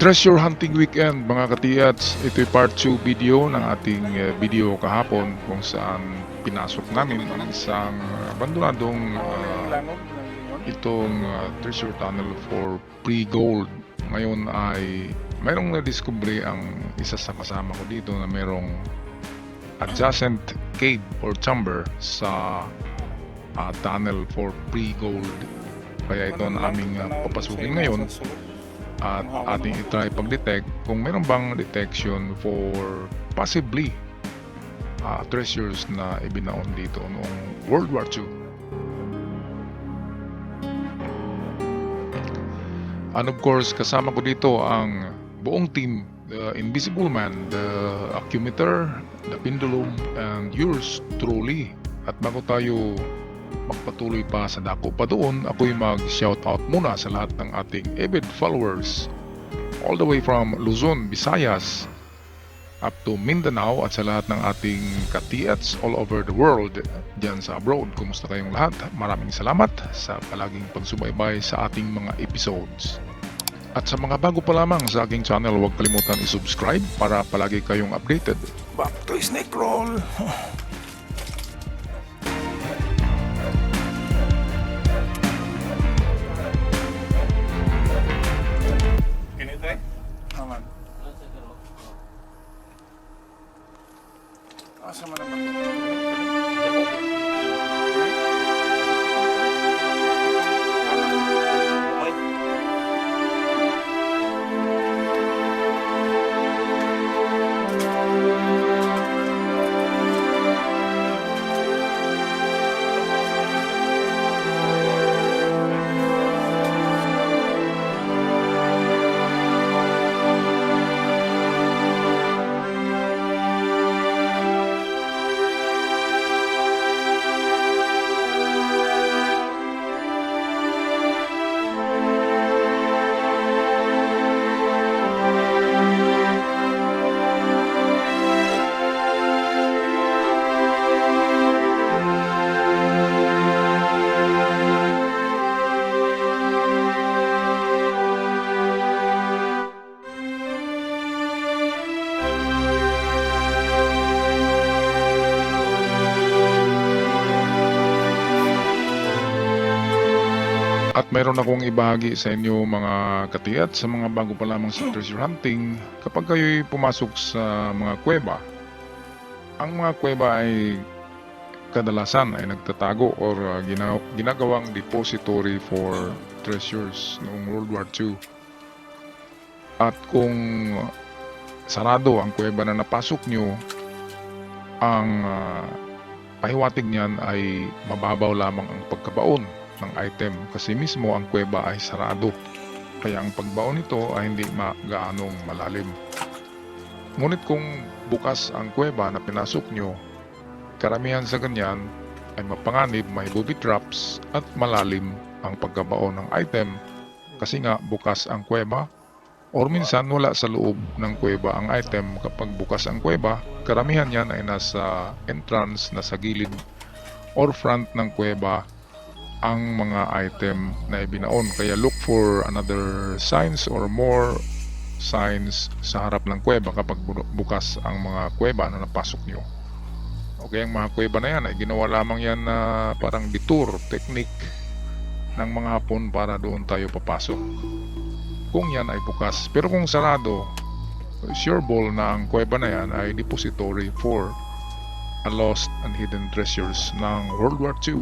Treasure Hunting Weekend mga katiyats, ito'y part 2 video ng ating video kahapon kung saan pinasok namin ang isang abandonadong itong treasure tunnel for pre-gold. Ngayon ay mayroong na-discovery ang isa sa kasama ko dito na mayroong adjacent cave or chamber sa tunnel for pre-gold. Kaya ito ang aming papasukin ngayon at ating i-try pag-detect kung meron bang detection for possibly treasures na ibinaon dito noong World War II. And of course, kasama ko dito ang buong team, the Invisible Man, the Acumeter, the Pendulum, and yours truly. At bago tayo magpatuloy pa sa dako pa doon, ako'y mag-shoutout muna sa lahat ng ating avid followers all the way from Luzon, Visayas up to Mindanao at sa lahat ng ating katiyats all over the world dyan sa abroad. Kumusta kayong lahat? Maraming salamat sa palaging pagsubaybay sa ating mga episodes. At sa mga bago pa lamang sa aking channel, huwag kalimutan i-subscribe para palagi kayong updated. Back to Snake Roll! Asa man naman at mayroon akong ibahagi sa inyo mga katiyat sa mga bago pa lamang sa treasure hunting. Kapag kayo'y pumasok sa mga kuweba, ang mga kuweba ay kadalasan ay nagtatago or ginagawang depository for treasures noong World War II. At kung sarado ang kuweba na napasok nyo, ang pahiwatig niyan ay mababaw lamang ang pagkabaon ng item kasi mismo ang kuweba ay sarado, kaya ang pagbaon nito ay hindi gaanong malalim. Ngunit kung bukas ang kuweba na pinasok nyo, karamihan sa ganyan ay mapanganib, may booby traps at malalim ang pagkabaon ng item kasi nga bukas ang kuweba, or minsan wala sa loob ng kuweba ang item. Kapag bukas ang kuweba, karamihan yan ay nasa entrance, nasa gilid or front ng kuweba ang mga item na ibinaon. Kaya look for another signs or more signs sa harap ng kuweba kapag bukas ang mga kuweba na napasok nyo. Okay, ang mga kuweba na yan ay ginawa lamang yan na parang detour technique ng mga Hapon para doon tayo papasok kung yan ay bukas. Pero kung sarado, sure ball na ang kuweba na yan ay depository for a lost and hidden treasures ng World War II.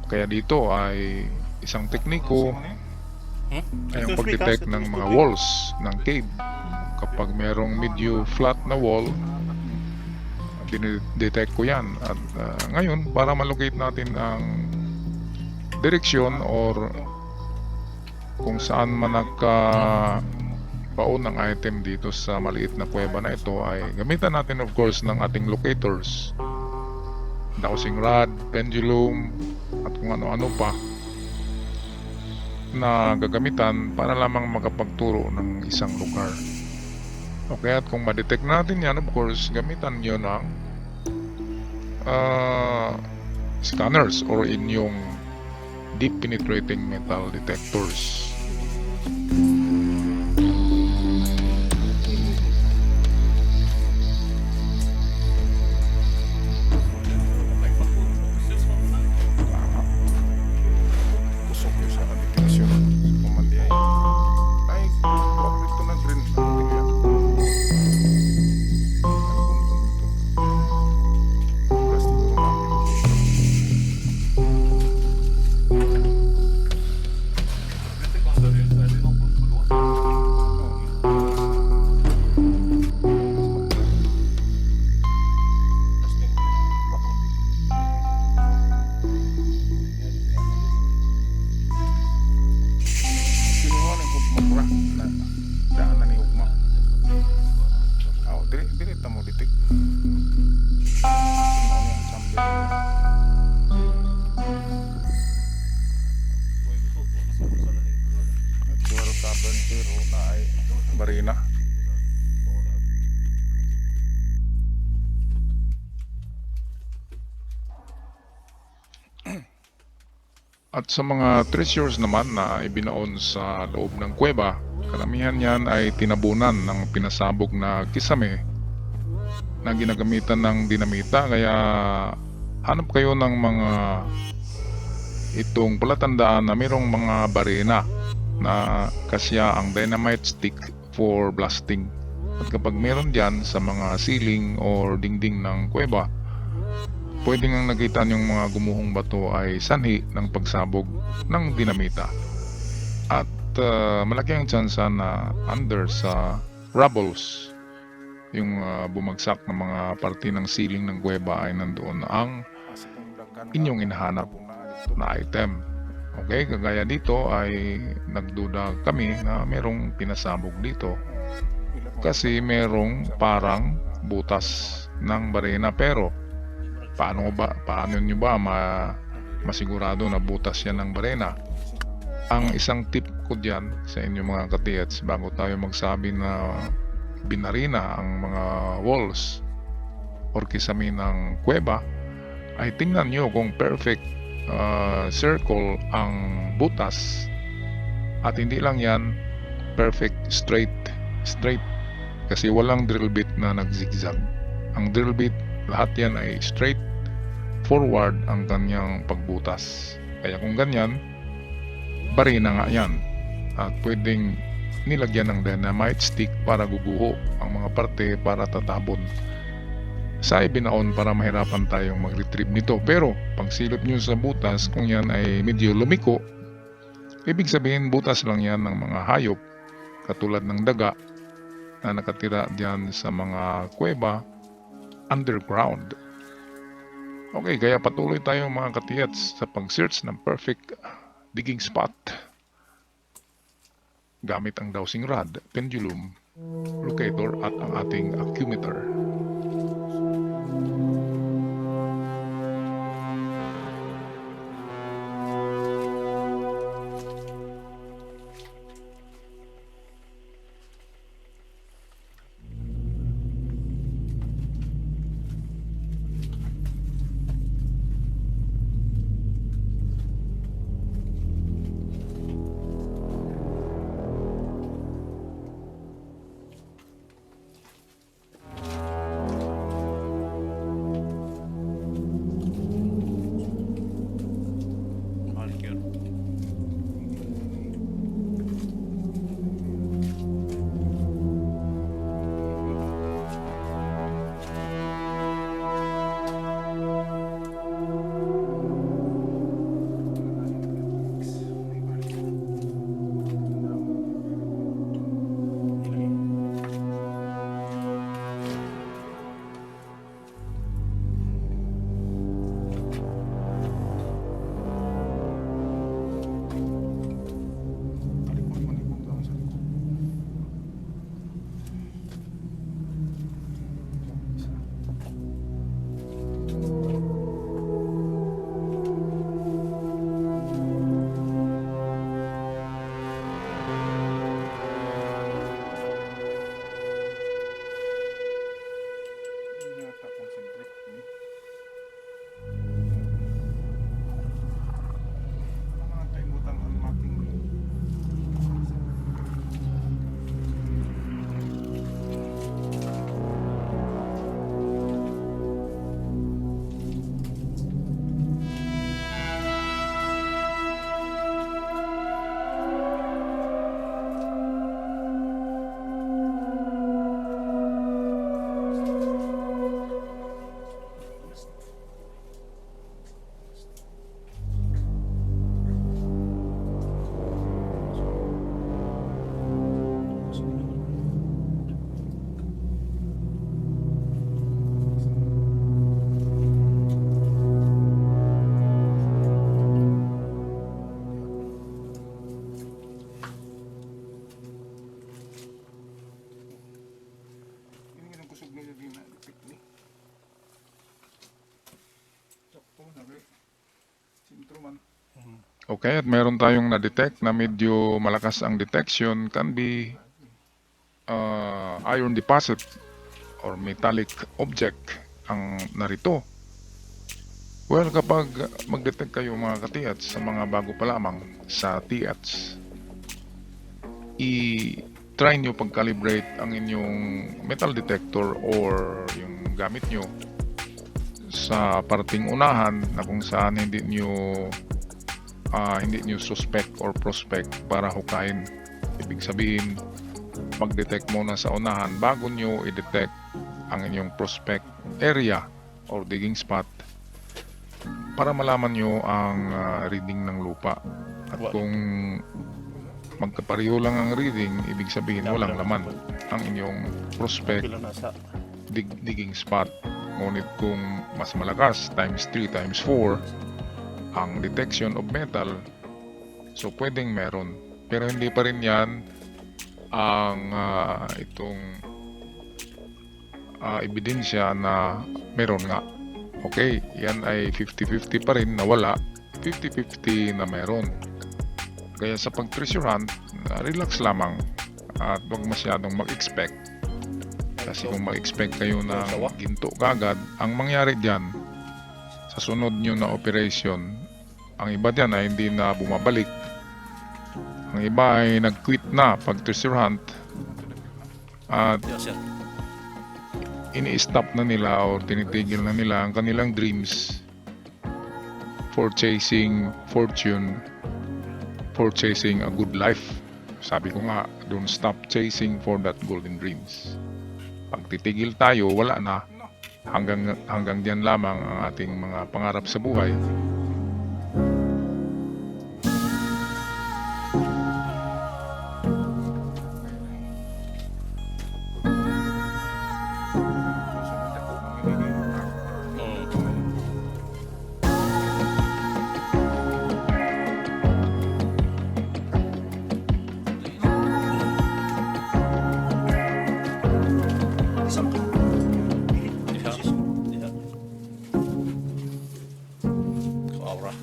Kaya dito ay isang tekniko ay ang pag-detect ng mga walls ng cave. Kapag merong medyo flat na wall, dinidetect ko yan. At ngayon, para malocate natin ang direksyon or kung saan man nagkabaon ng item dito sa maliit na kuweba na ito, ay gamitan natin of course ng ating locators, dowsing rod, pendulum, at kung ano-ano pa na gagamitan para lamang makapagturo ng isang lugar. Okay, at kung ma-detect natin yan, of course, gamitan nyo ng scanners or inyong deep penetrating metal detectors. At sa mga treasures naman na ibinaon sa loob ng kuweba, karamihan yan ay tinabunan ng pinasabog na kisame na ginagamitan ng dinamita. Kaya hanap kayo ng mga itong palatandaan na mayroong mga barena na kasya ang dynamite stick for blasting. At kapag meron dyan sa mga ceiling or dingding ng kuweba, pwede ngang nakita yung mga gumuhong bato ay sanhi ng pagsabog ng dinamita. At malaki ang tsansa na under sa rubbles, yung bumagsak na mga parte ng ceiling ng kuweba ay nandoon ang inyong inahanap na item. Okay, kagaya dito ay nagduda kami na merong pinasabog dito kasi merong parang butas ng barena, pero paano nyo ba masigurado na butas yan ng barena? Ang isang tip ko dyan sa inyo mga katiyats, bago tayo magsabi na binarina ang mga walls or kisame ng kuweba, ay tingnan nyo kung perfect circle ang butas, at hindi lang yan perfect straight, kasi walang drill bit na nagzigzag. Ang drill bit, lahat yan ay straight forward ang kanyang pagbutas. Kaya kung ganyan, barina nga yan, at pwedeng nilagyan ng dynamite stick para guguho ang mga parte para tatabon sa ibinaon para mahirapan tayong mag-retrieve nito. Pero pag silip nyo sa butas, kung yan ay medyo lumiko, ibig sabihin butas lang yan ng mga hayop katulad ng daga na nakatira dyan sa mga kuweba underground. Okay, kaya patuloy tayo mga katiyats sa pag-search ng perfect digging spot gamit ang dowsing rod, pendulum, locator at ang ating accumeter. Okay, at meron tayong na-detect na medyo malakas ang detection, can be iron deposit or metallic object ang narito. Well, kapag mag-detect kayo mga katiyats sa mga bago pa lamang sa TIATS, i-try nyo pag-calibrate ang inyong metal detector or yung gamit nyo sa parting unahan na kung saan hindi nyo suspect or prospect para hukayin. Ibig sabihin, mag-detect muna sa unahan bago nyo i-detect ang inyong prospect area or digging spot para malaman nyo ang reading ng lupa. At kung magkapareho lang ang reading, ibig sabihin walang laman ang inyong prospect digging spot. Ngunit kung mas malakas, times 3, times 4 ang detection of metal, so pwedeng meron. Pero hindi pa rin yan ang itong ebidensya na meron nga. Okay, yan ay 50-50 pa rin na wala, 50-50 na meron. Kaya sa pag-treasure hunt, relax lamang at huwag masyadong mag-expect. Kasi kung mag-expect kayo ng ginto kagad, ang mangyari dyan, sa sunod nyo na operation, ang iba dyan ay hindi na bumabalik. Ang iba ay nag-quit na pag-treasure hunt at ini-stop na nila o tinitigil na nila ang kanilang dreams for chasing fortune, for chasing a good life. Sabi ko nga, don't stop chasing for that golden dreams. Pag titigil tayo, wala na. Hanggang diyan lamang ang ating mga pangarap sa buhay.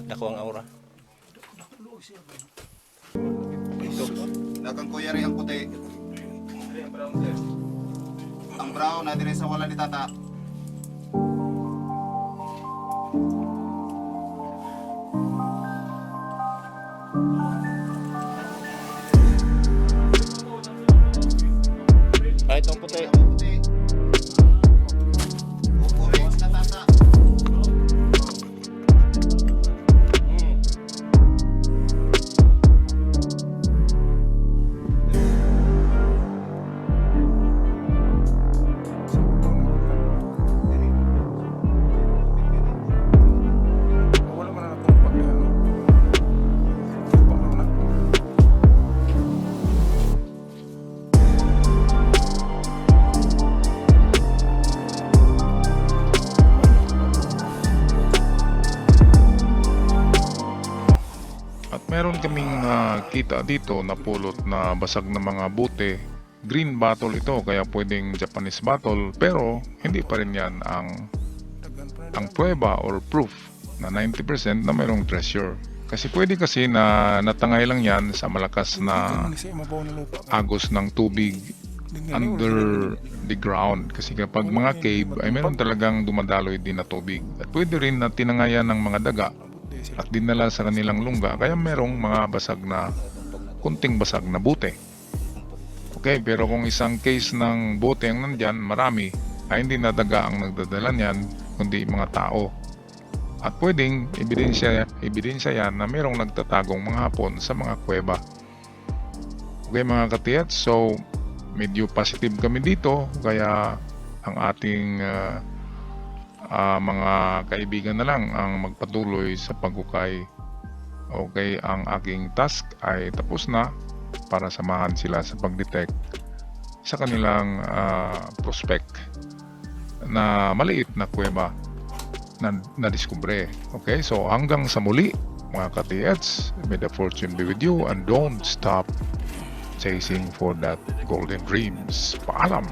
Dako ang aura. Dagang kuya rin ang puti. Ang brown na dire sa wala ni tata. Ay, itong puti. Ang puti. Orange na tata. Meron kaming kita dito na pulot na basag na mga bote. Green bottle ito, kaya pwedeng Japanese bottle, pero hindi pa rin yan ang prueba or proof na 90% na mayroong treasure. Kasi pwede kasi na natangay lang yan sa malakas na agos ng tubig under the ground. Kasi kapag mga cave ay meron talagang dumadaloy din na tubig. At pwede rin na tinangayan ng mga daga at dinala sa kanilang lungga, kaya merong mga kunting basag na bote. Okay, pero kung isang case ng bote ang nandyan, marami, ay hindi na daga ang nagdadala niyan, kundi mga tao. At pwedeng ebidensya yan na merong nagtatagong mga hapon sa mga kuweba. Okay mga katiyat, so medyo positive kami dito, kaya ang ating mga kaibigan na lang ang magpatuloy sa paghukay. Okay, ang aking task ay tapos na para samahan sila sa pag-detect sa kanilang prospect na maliit na kuweba na diskubre. Okay, so hanggang sa muli mga ka-TIATS, may the fortune be with you and don't stop chasing for that golden dreams. Paalam!